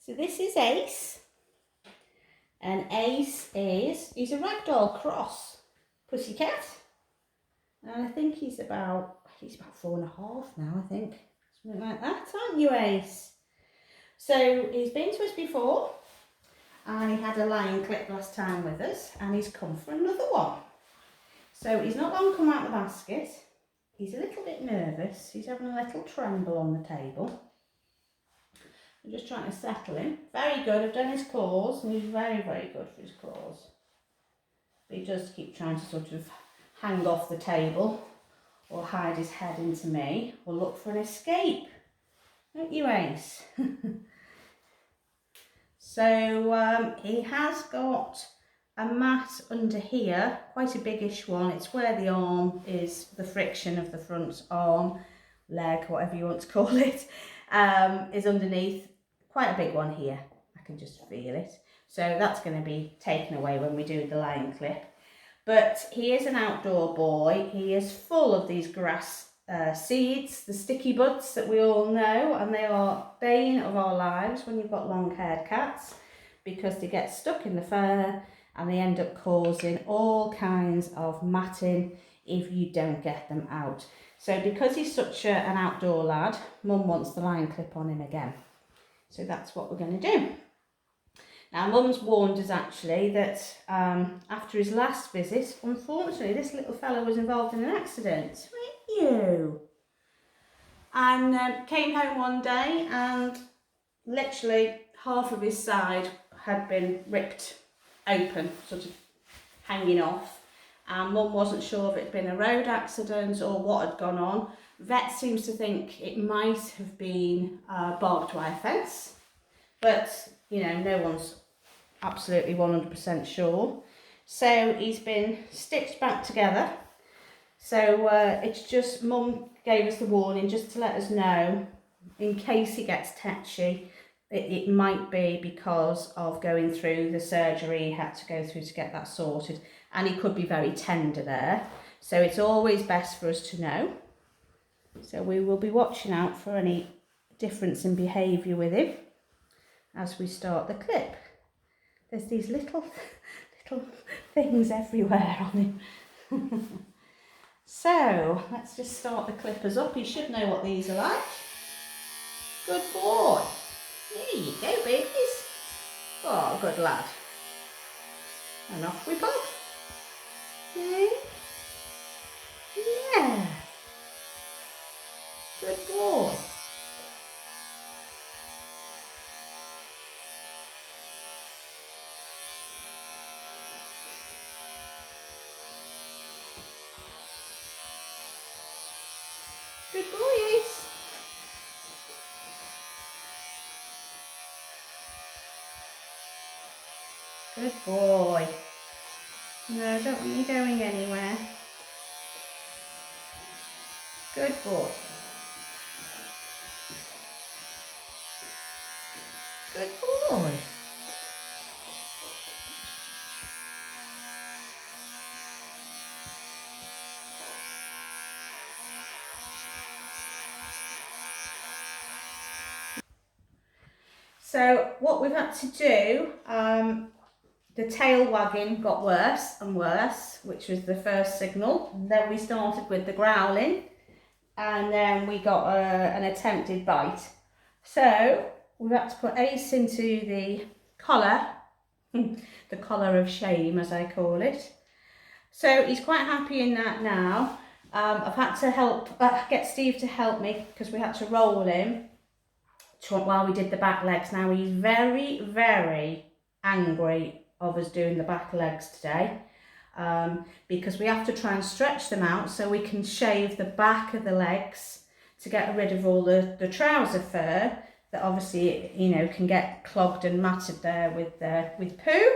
So this is Ace, and Ace he's a ragdoll cross pussycat, and I think he's about 4.5 now, I think, something like that, aren't you, Ace? So he's been to us before, and he had a lion clip last time with us, and he's come for another one. So he's not long come out of the basket. He's a little bit nervous. He's having a little tremble on the table. I'm just trying to settle him. Very good. I've done his claws, and he's very, very good for his claws. But he does keep trying to sort of hang off the table or hide his head into me or look for an escape. Don't you, Ace? So he has got a mat under here, quite a biggish one. It's where the arm is, the friction of the front arm, leg, whatever you want to call it, is underneath. Quite a big one here. I can just feel it. So that's going to be taken away when we do the lion clip. But he is an outdoor boy. He is full of these grass seeds, the sticky buds that we all know, and they are bane of our lives when you've got long-haired cats, because they get stuck in the fur and they end up causing all kinds of matting if you don't get them out. So because he's such an outdoor lad, Mum wants the lion clip on him again. So that's what we're going to do. Now, Mum's warned us actually that after his last visit, unfortunately, this little fellow was involved in an accident. Weren't you? And came home one day and literally half of his side had been ripped open, sort of hanging off. And Mum wasn't sure if it had been a road accident or what had gone on. Vet seems to think it might have been a barbed wire fence, but you know, no one's absolutely 100% sure. So he's been stitched back together. So it's just, Mum gave us the warning just to let us know in case he gets tetchy. It might be because of going through the surgery he had to go through to get that sorted, and he could be very tender there. So it's always best for us to know. So we will be watching out for any difference in behaviour with him as we start the clip. There's these little things everywhere on him. So let's just start the clippers up. You should know what these are like. Good boy. There you go, babies. Oh, good lad. And off we pop. Okay. Yeah. Good boy. Good boys. Good boy. No, don't want you going anywhere. Good boy. Good boy. So what we've had to do, the tail wagging got worse and worse, which was the first signal. And then we started with the growling, and then we got an attempted bite. So we've had to put Ace into the collar, the collar of shame as I call it. So he's quite happy in that now. I've had to get Steve to help me because we had to roll him while we did the back legs. Now he's very, very angry of us doing the back legs today, because we have to try and stretch them out so we can shave the back of the legs to get rid of all the trouser fur that obviously, you know, can get clogged and matted there with poo.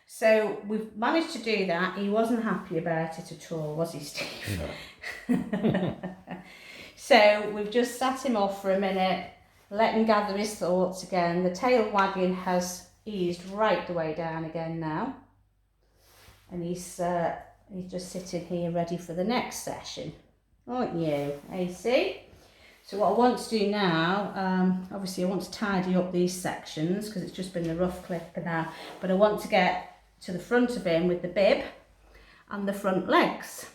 So we've managed to do that. He wasn't happy about it at all, was he, Steve? No. So we've just sat him off for a minute, let him gather his thoughts again. The tail wagging has eased right the way down again now, and he's just sitting here ready for the next session, aren't you, AC? So what I want to do now, obviously I want to tidy up these sections because it's just been the rough clip for now, but I want to get to the front of him with the bib and the front legs.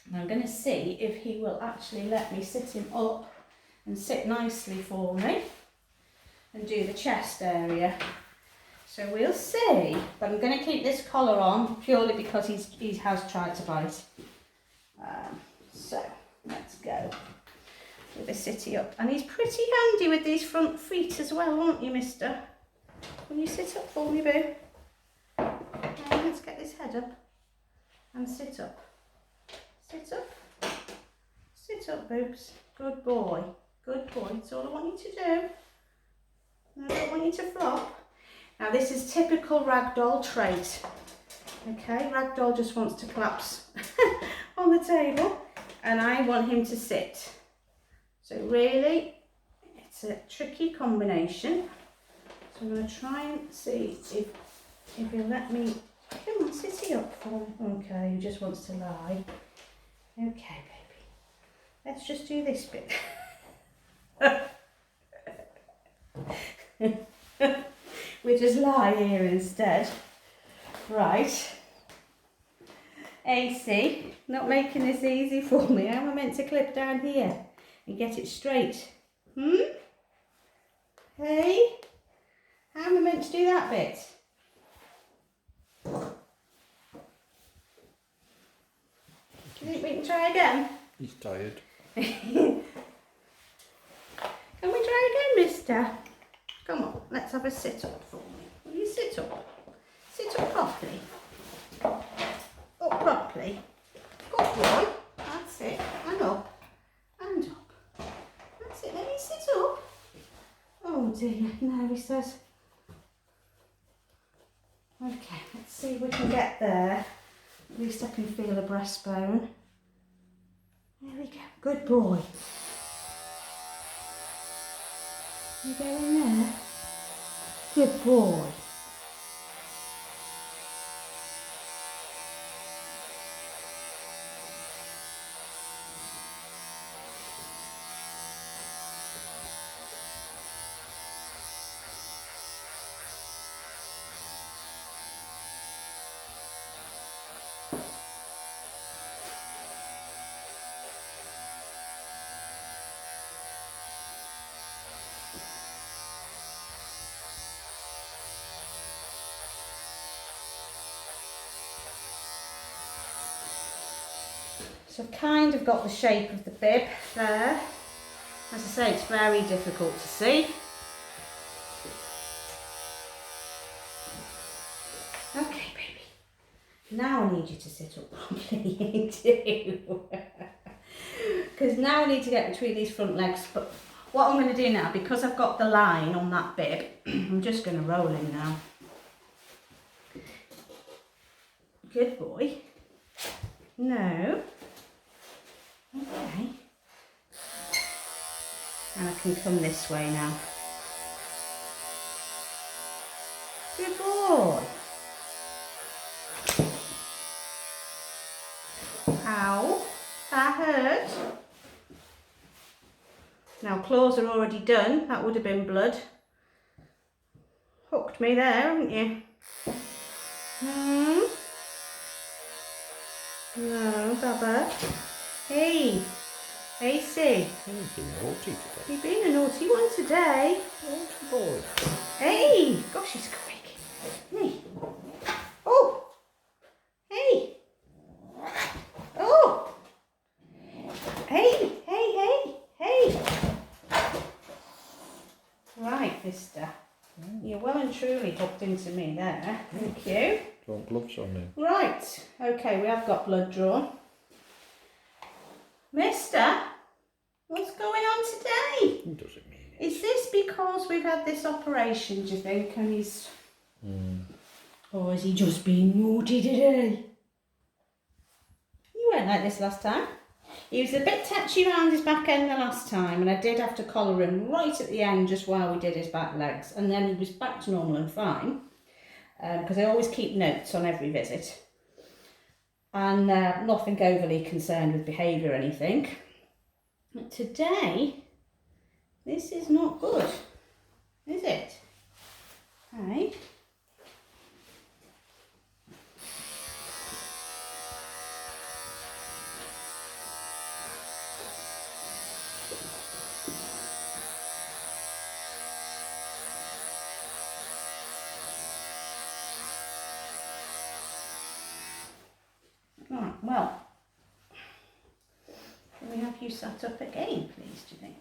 And I'm going to see if he will actually let me sit him up and sit nicely for me and do the chest area. So we'll see, but I'm going to keep this collar on purely because he has tried to bite. So let's go with the city up. And he's pretty handy with these front feet as well, aren't you, mister? Will you sit up for me, boo? Let's get his head up and sit up. Sit up. Sit up, boobs. Good boy. Good boy. That's all I want you to do. I don't want you to flop. Now this is typical ragdoll trait. Okay, ragdoll just wants to collapse on the table and I want him to sit. So really, it's a tricky combination. So I'm going to try and see if he'll let me. Come on, sit up for me. Okay, he just wants to lie. Okay, baby. Let's just do this bit. We just lie here instead. Right. AC, not making this easy for me. How am I meant to clip down here and get it straight? Hey? How am I meant to do that bit? Do you think we can try again? He's tired. Can we try again, mister? Come on, let's have a sit up for me. Will you sit up? Sit up properly. Up properly. Good boy. That's it. And up. And up. That's it. Let me sit up. Oh dear. No, he says. Okay, let's see if we can get there. At least I can feel a breastbone. There we go. Good boy. You go in there. Good boy. So I've kind of got the shape of the bib there. As I say, it's very difficult to see. Okay, baby. Now I need you to sit up properly. You do. Because now I need to get between these front legs. But what I'm going to do now, because I've got the line on that bib, I'm just going to roll him now. Good boy. No. Okay. And I can come this way now. Good boy. Ow, that hurt. Now claws are already done, that would have been blood. Hooked me there, haven't you? No, Baba. Hey, AC. He's been naughty today. You've been a naughty one today. Naughty boy. Hey, gosh, he's quick. Hey. Oh. Hey. Oh. Hey, hey, hey, hey. Right, mister. You're well and truly hooked into me there. Thank you. Do you want gloves on him? Right. Okay, we have got blood drawn. Mister, what's going on today? What does it mean? Is this because we've had this operation, do you think, and he's... Or has he just been naughty today? You weren't like this last time. He was a bit touchy around his back end the last time, and I did have to collar him right at the end just while we did his back legs, and then he was back to normal and fine, because I always keep notes on every visit. And nothing overly concerned with behaviour or anything. But today, this is not good, is it? Hey? Right, well, can we have you sat up again, please, do you think?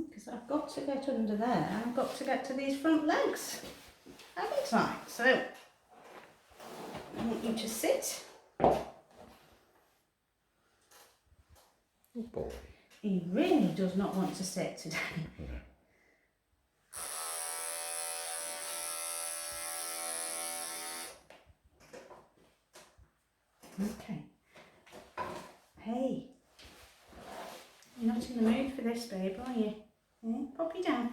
Because I've got to get under there, and I've got to get to these front legs, haven't I? So, I want you to sit. Oh boy. He really does not want to sit today. Okay. Hey. You're not in the mood for this, babe, are you? Yeah? Pop you down.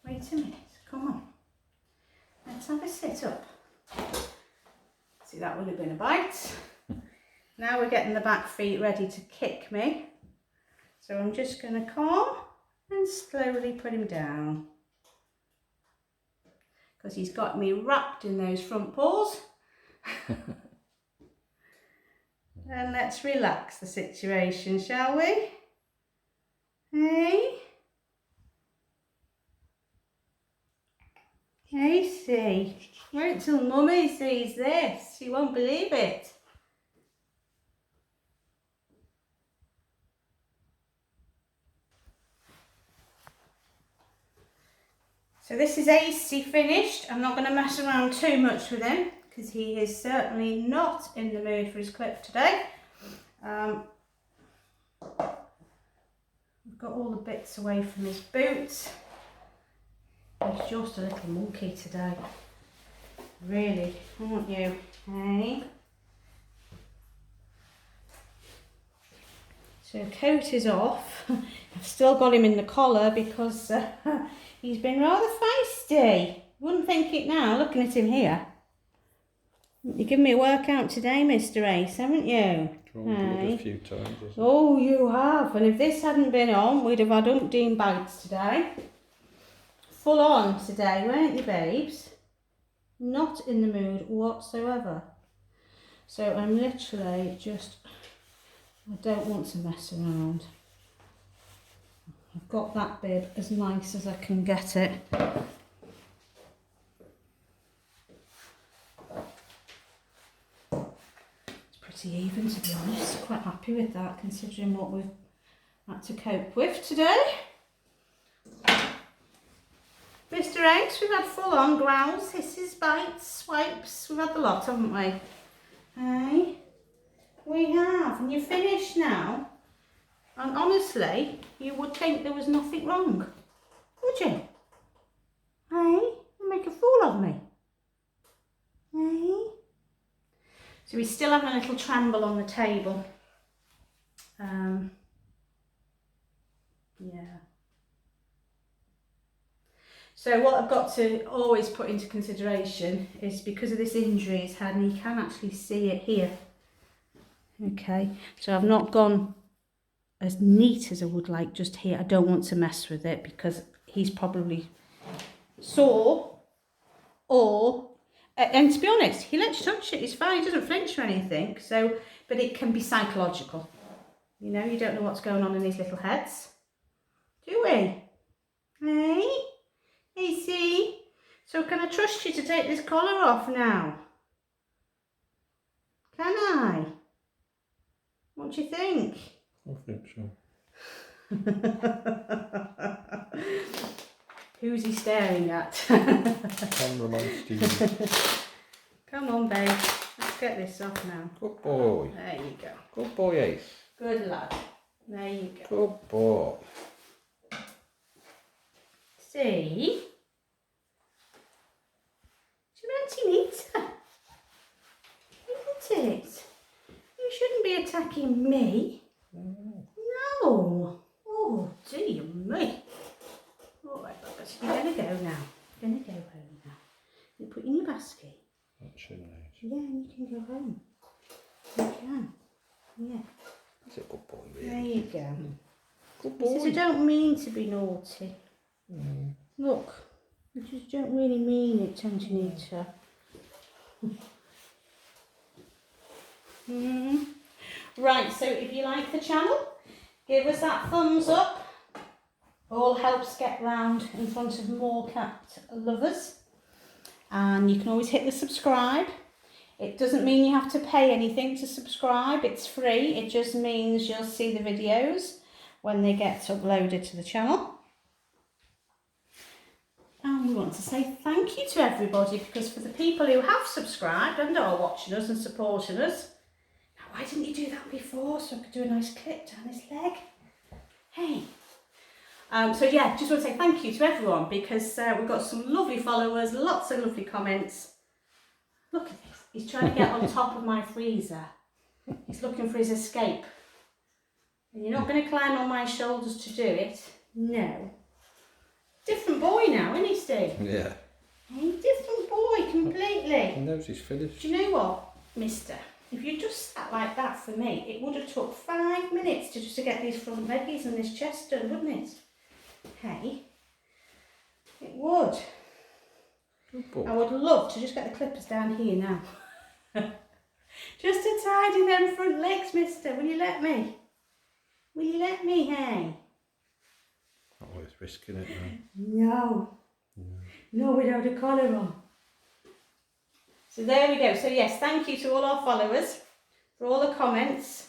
Wait a minute. Come on. Let's have a sit up. See, that would have been a bite. Now we're getting the back feet ready to kick me. So I'm just going to calm and slowly put him down. Because he's got me wrapped in those front paws. And let's relax the situation, shall we? Hey? Hey, see. Wait till Mummy sees this. She won't believe it. So this is Fiesty finished. I'm not going to mess around too much with him because he is certainly not in the mood for his clip today. I've got all the bits away from his boots. He's just a little monkey today. Really, aren't you? Hey? So coat is off. I've still got him in the collar because he's been rather feisty. Wouldn't think it now, looking at him here. You've given me a workout today, Mr. Ace, haven't you? A few times. Oh, you have. And if this hadn't been on, we'd have had umpteen bites today. Full on today, weren't you, babes? Not in the mood whatsoever. So I'm literally just, I don't want to mess around. I've got that bib as nice as I can get it. It's pretty even, to be honest. Quite happy with that considering what we've had to cope with today. Mr. Ace, we've had full on growls, hisses, bites, swipes. We've had the lot, haven't we? Hey? We have. And you're finished now. And honestly, you would think there was nothing wrong. Would you? Hey? You make a fool of me. Hey? So we still have a little tremble on the table. Yeah. So what I've got to always put into consideration is because of this injury he's had, and you can actually see it here. Okay, so I've not gone as neat as I would like just here. I don't want to mess with it because he's probably sore or, and to be honest, he lets you touch it, he's fine, he doesn't flinch or anything. So, but it can be psychological. You know, you don't know what's going on in these little heads. Do we? Hey? Hey, see? So can I trust you to take this collar off now? Can I? What do you think? I think so. Who's he staring at? Cameraman Steve. Come on, babe. Let's get this off now. Good boy. There you go. Good boy, Ace. Good lad. There you go. Good boy. See? It's neater, isn't it? You shouldn't be attacking me. No. Oh, dear me. All right, Bubba, you're going to go now. You're going to go home now. You put in your basket. That's nice. Yeah, and you can go home. You can. Yeah. That's a good boy, There really. you go. Good He says, I boy. don't mean to be naughty. Mm. Look, I just don't really mean it, Angelita. Right, so if you like the channel, give us that thumbs up. All helps get round in front of more cat lovers. And you can always hit the subscribe. It doesn't mean you have to pay anything to subscribe. It's free. It just means you'll see the videos when they get uploaded to the channel. And we want to say thank you to everybody, because for the people who have subscribed and are watching us and supporting us, why didn't you do that before so I could do a nice clip down his leg? Hey. So yeah, just want to say thank you to everyone, because we've got some lovely followers, lots of lovely comments. Look at this. He's trying to get on top of my freezer. He's looking for his escape. And you're not going to climb on my shoulders to do it. No. Different boy now, isn't he, Steve? Yeah. Hey, different boy completely. He knows he's finished. Do you know what, mister? If you just sat like that for me, it would have took 5 minutes to get these front leggies and this chest done, wouldn't it? Hey, it would. Good boy. I would love to just get the clippers down here now. Just to tidy them front legs, mister. Will you let me? Will you let me, hey? Not worth risking it now. No. No, without a collar on. So there we go. So yes, thank you to all our followers for all the comments.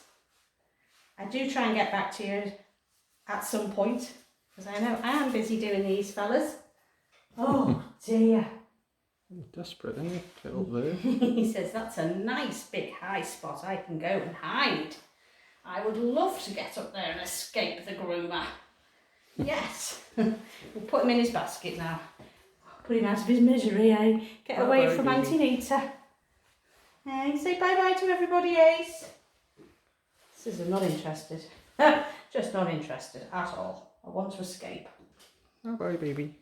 I do try and get back to you at some point, because I know I am busy doing these, fellas. Oh dear. You're desperate, aren't you? Get up there. He says, that's a nice big high spot. I can go and hide. I would love to get up there and escape the groomer. Yes. We'll put him in his basket now. Put him out of his misery, eh? Get away Bye-bye, from baby. Auntie Nita. Hey, say bye-bye to everybody, Ace. Says I'm not interested. Just not interested at all. I want to escape. Bye-bye, baby.